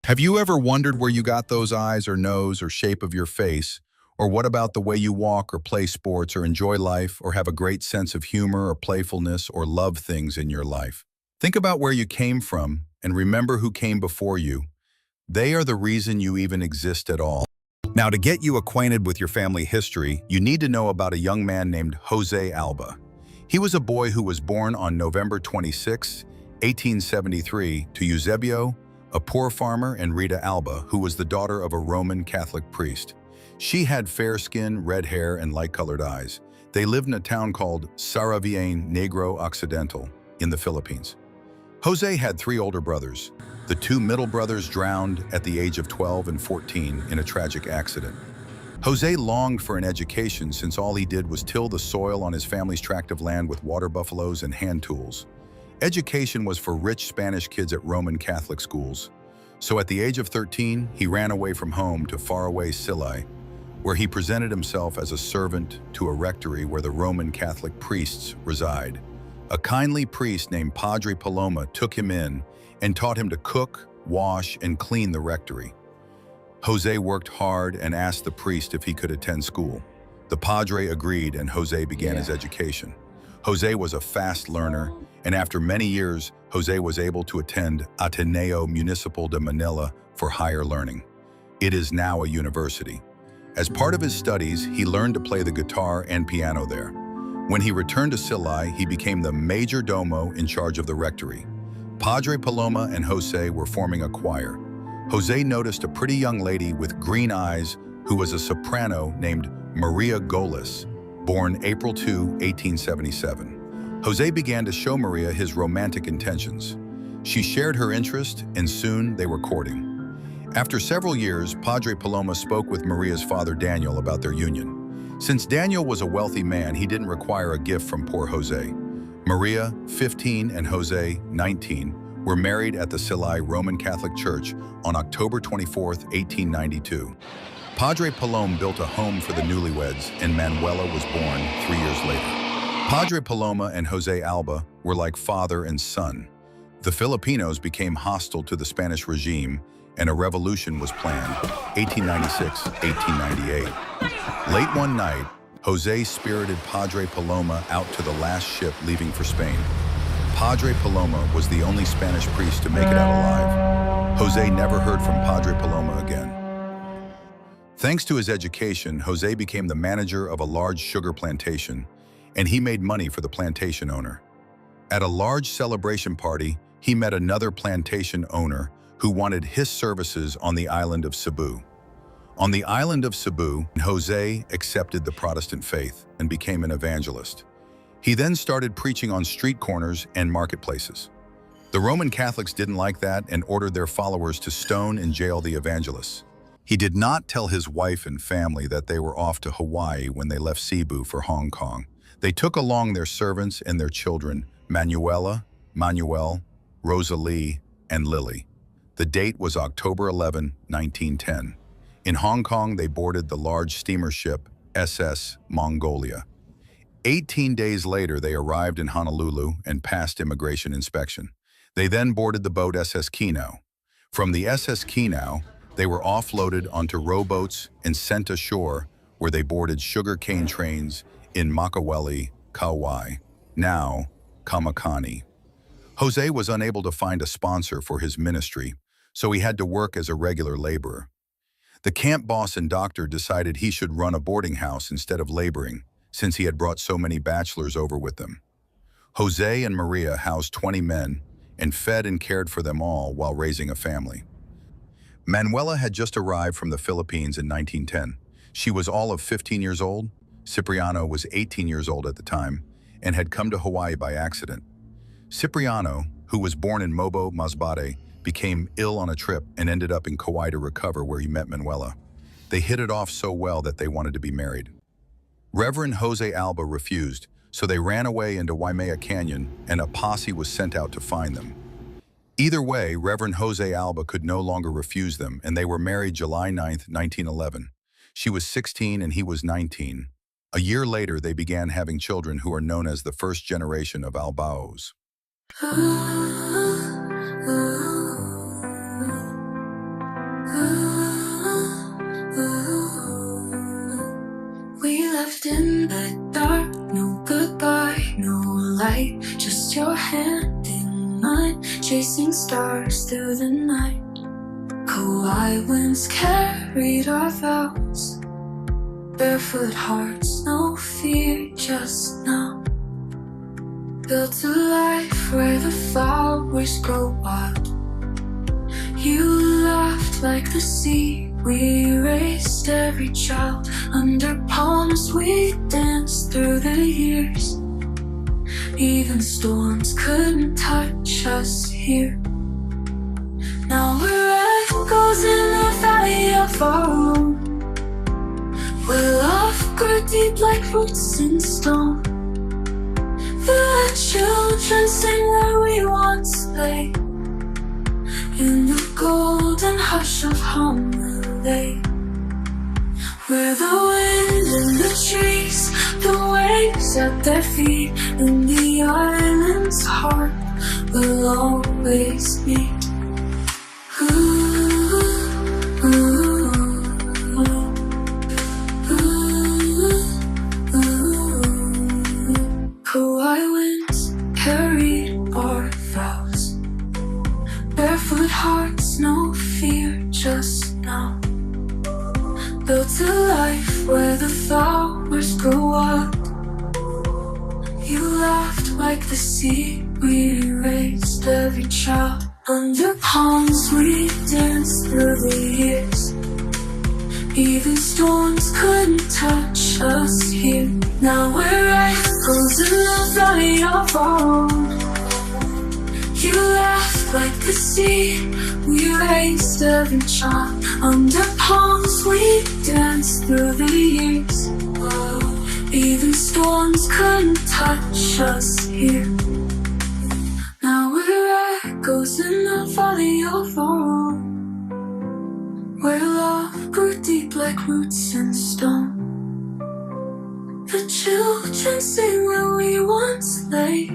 Have you ever wondered where you got those eyes or nose or shape of your face? Or what about the way you walk or play sports or enjoy life or have a great sense of humor or playfulness or love things in your life? Think about where you came from and remember who came before you. They are the reason you even exist at all. Now, to get you acquainted with your family history, you need to know about a young man named Jose Alba. He was a boy who was born on November 26, 1873, to Eusebio, a poor farmer, and Rita Alba, who was the daughter of a Roman Catholic priest. She had fair skin, red hair, and light-colored eyes. They lived in a town called Saravian Negro Occidental in the Philippines. Jose had three older brothers. The two middle brothers drowned at the age of 12 and 14 in a tragic accident. Jose longed for an education since all he did was till the soil on his family's tract of land with water buffaloes and hand tools. Education was for rich Spanish kids at Roman Catholic schools. So at the age of 13, he ran away from home to faraway Scilly, where he presented himself as a servant to a rectory where the Roman Catholic priests reside. A kindly priest named Padre Paloma took him in and taught him to cook, wash, and clean the rectory. Jose worked hard and asked the priest if he could attend school. The padre agreed and Jose began his education. Jose was a fast learner, and after many years, Jose was able to attend Ateneo Municipal de Manila for higher learning. It is now a university. As part of his studies, he learned to play the guitar and piano there. When he returned to Scilly, he became the major domo in charge of the rectory. Padre Paloma and Jose were forming a choir. Jose noticed a pretty young lady with green eyes who was a soprano named Maria Golis, born April 2, 1877. Jose began to show Maria his romantic intentions. She shared her interest, and soon they were courting. After several years, Padre Paloma spoke with Maria's father Daniel about their union. Since Daniel was a wealthy man, he didn't require a gift from poor Jose. Maria, 15, and Jose, 19, were married at the Scilly Roman Catholic Church on October 24, 1892. Padre Paloma built a home for the newlyweds, and Manuela was born 3 years later. Padre Paloma and Jose Alba were like father and son. The Filipinos became hostile to the Spanish regime, and a revolution was planned, 1896-1898. Late one night, Jose spirited Padre Paloma out to the last ship leaving for Spain. Padre Paloma was the only Spanish priest to make it out alive. Jose never heard from Padre Paloma again. Thanks to his education, Jose became the manager of a large sugar plantation, and he made money for the plantation owner. At a large celebration party, he met another plantation owner who wanted his services on the island of Cebu. On the island of Cebu, Jose accepted the Protestant faith and became an evangelist. He then started preaching on street corners and marketplaces. The Roman Catholics didn't like that and ordered their followers to stone and jail the evangelists. He did not tell his wife and family that they were off to Hawaii when they left Cebu for Hong Kong. They took along their servants and their children, Manuela, Manuel, Rosalie, and Lily. The date was October 11, 1910. In Hong Kong, they boarded the large steamer ship SS Mongolia. 18 days later, they arrived in Honolulu and passed immigration inspection. They then boarded the boat SS Kino. From the SS Kino, they were offloaded onto rowboats and sent ashore, where they boarded sugar-cane trains in Makaweli, Kauai, now Kamakani. Jose was unable to find a sponsor for his ministry, so he had to work as a regular laborer. The camp boss and doctor decided he should run a boarding house instead of laboring, since he had brought so many bachelors over with them. Jose and Maria housed 20 men and fed and cared for them all while raising a family. Manuela had just arrived from the Philippines in 1910. She was all of 15 years old. Cipriano was 18 years old at the time and had come to Hawaii by accident. Cipriano, who was born in Mobo, Masbate, became ill on a trip and ended up in Kauai to recover, where he met Manuela. They hit it off so well that they wanted to be married. Reverend Jose Alba refused, so they ran away into Waimea Canyon and a posse was sent out to find them. Either way, Reverend Jose Alba could no longer refuse them, and they were married July 9, 1911. She was 16 and he was 19. A year later, they began having children who are known as the first generation of Albaos. light, just your hand in mine, chasing stars through the night. Kauai winds carried our vows, barefoot hearts, no fear just now. Built a life where the flowers grow wild. You laughed like the sea, we raised every child. Under palms we danced through the years. Even storms couldn't touch us here. Now we're echoes in the valley of our own, where love grew deep like roots in stone. The children sing where we once lay, in the golden hush of Honolulu. Where the wind in the trees, the waves at their feet, in the island's heart will always meet. Kauai winds carried our vows, barefoot hearts, no fear just now. Built a life where the flowers grow wild. You laughed like the sea, we raised every child. Under palms we danced through the years. Even storms couldn't touch us here. Now we're echoes in the valley of our own. You laughed like the sea, we raised every child. Under palms we danced through the years. Even storms couldn't touch us here. Now we're echoes in the valley of our own, where love grew deep like roots in stone. The children sing where we once lay,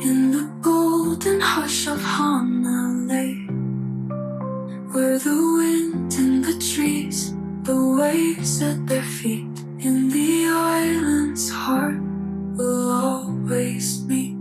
in the golden hush of Honolulu. Where the wind in the trees, the waves at their feet, in the island's heart will always meet.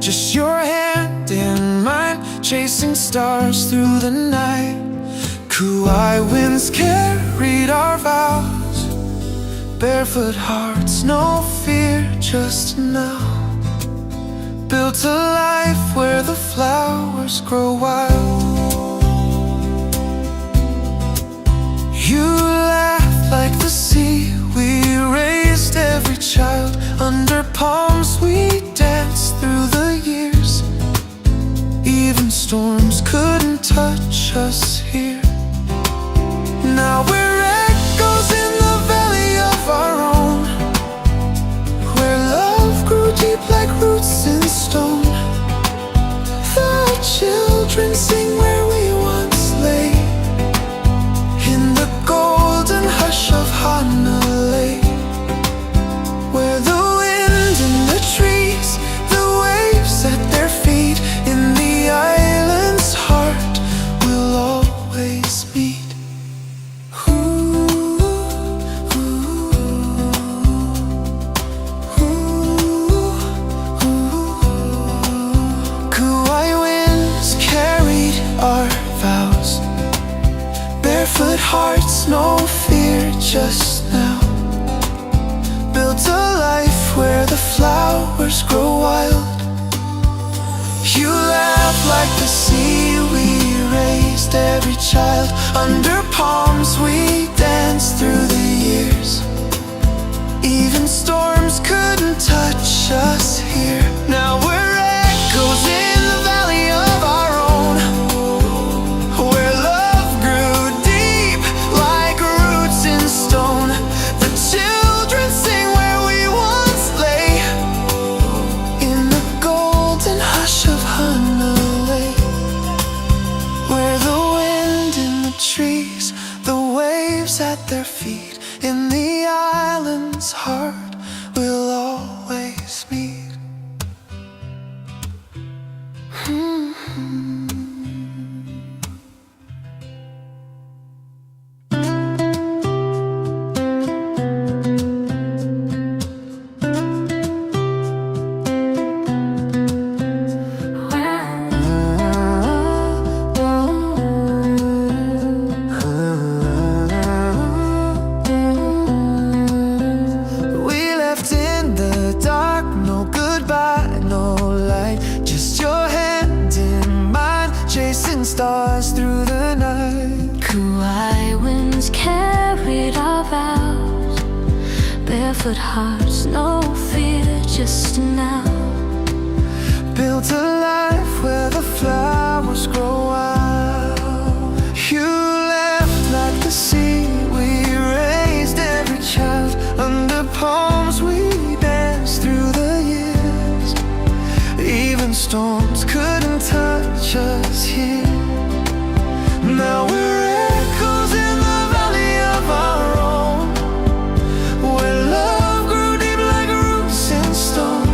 Just your hand in mine, chasing stars through the night. Kauai winds carried our vows, barefoot hearts, no fear just now. Built a life where the flowers grow wild. You laughed like the sea, we raised every child. Under palms we danced through the years. Even storms couldn't touch us here. Now we're echoes in the valley of our own, where love grew deep like roots in stone. The children sing where we once lay, in the golden hush of Honolulu. Where the wind in the trees, the waves at their feet, in the island's heart will always meet. Kauai winds carried our vows, barefoot hearts, no fear just now. Built a life where the flowers grow wild. You laughed like the sea, we raised every child. Under palms we danced through the years. Even storms couldn't touch us here. Now we're echoes in the valley of our own, where love grew deep like roots in stone. The children sing where we once lay, in the golden hush of Honolulu. their feet. In the island's heart we'll always meet. Stars through the night. Kauai winds carried our vows. Barefoot hearts, no fear just now. Built a life where the flowers grow wild. You left like the sea. We raised every child. Under palms we danced through the years. Even storms couldn't touch us here. Now we're echoes in the valley of our own, where love grew deep like roots in stone.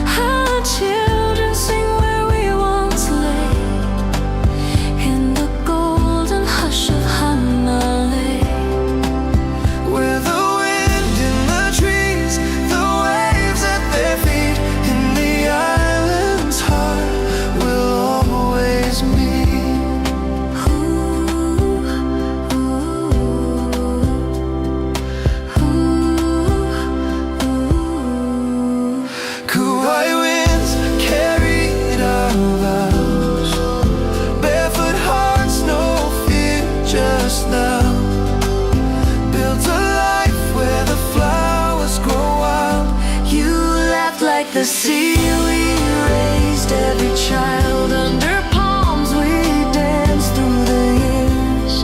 Our children sing where we once lay, in the golden hush of Hanalei. Where the wind in the trees, the waves at their feet. In the island's heart we'll always meet. The sea, we raised every child. Under palms we danced through the years.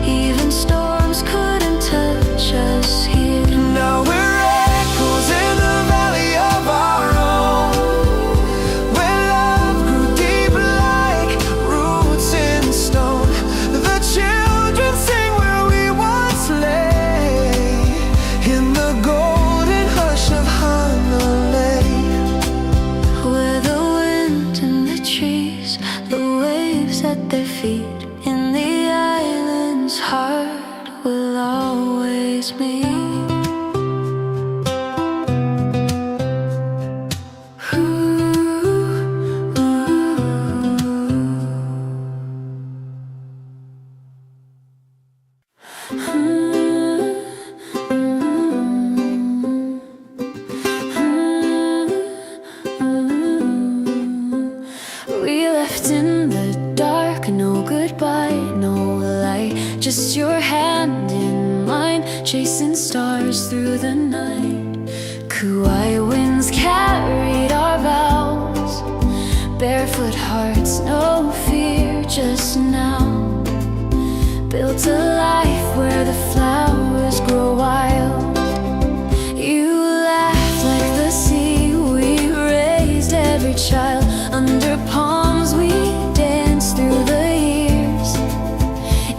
Even storms couldn't touch us here. Now we're echoes in the valley of our own, where love grew deep like roots in stone. The children sing where we once lay, in the golden hush of Hanalei. At their feet, in the island's heart will always meet. We left in the dark, no goodbye, no light, just your hand in mine, chasing stars through the night. Kauai winds carried our vows. Barefoot hearts, no fear just now. Built a life where the flowers grow wild. You laughed like the sea. We raised every child. Under palms we danced through the years.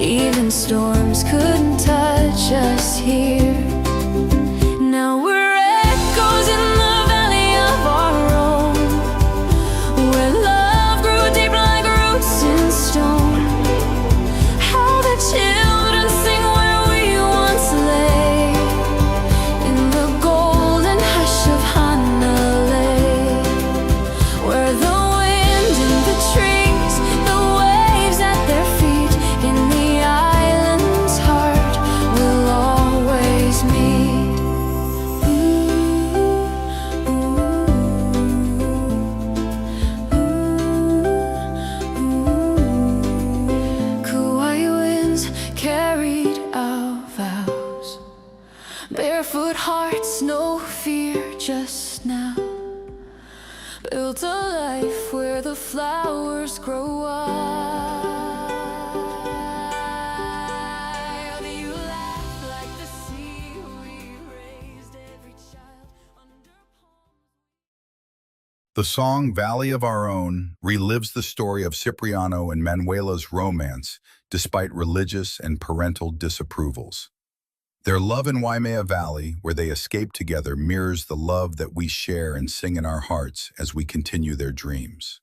Even storms couldn't touch us here. Now we're echoes in the valley of our own, where love grew deep like roots in stone. How the children sing where we once lay, in the golden hush of Hanalei. Where the wind in the trees, the waves at their feet. In the island's heart we'll always meet. Kauai winds carried our vows. Barefoot hearts, no fear just now. Built a life where the flowers grow wild. You laugh like the sea. We raised every child under palms. The song Valley of Our Own relives the story of Cipriano and Manuela's romance, despite religious and parental disapprovals. Their love in Waimea Valley, where they escape together, mirrors the love that we share and sing in our hearts as we continue their dreams.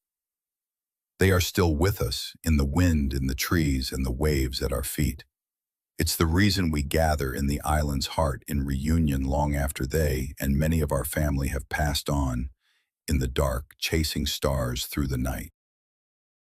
They are still with us, in the wind, in the trees, and the waves at our feet. It's the reason we gather in the island's heart in reunion long after they and many of our family have passed on, in the dark, chasing stars through the night.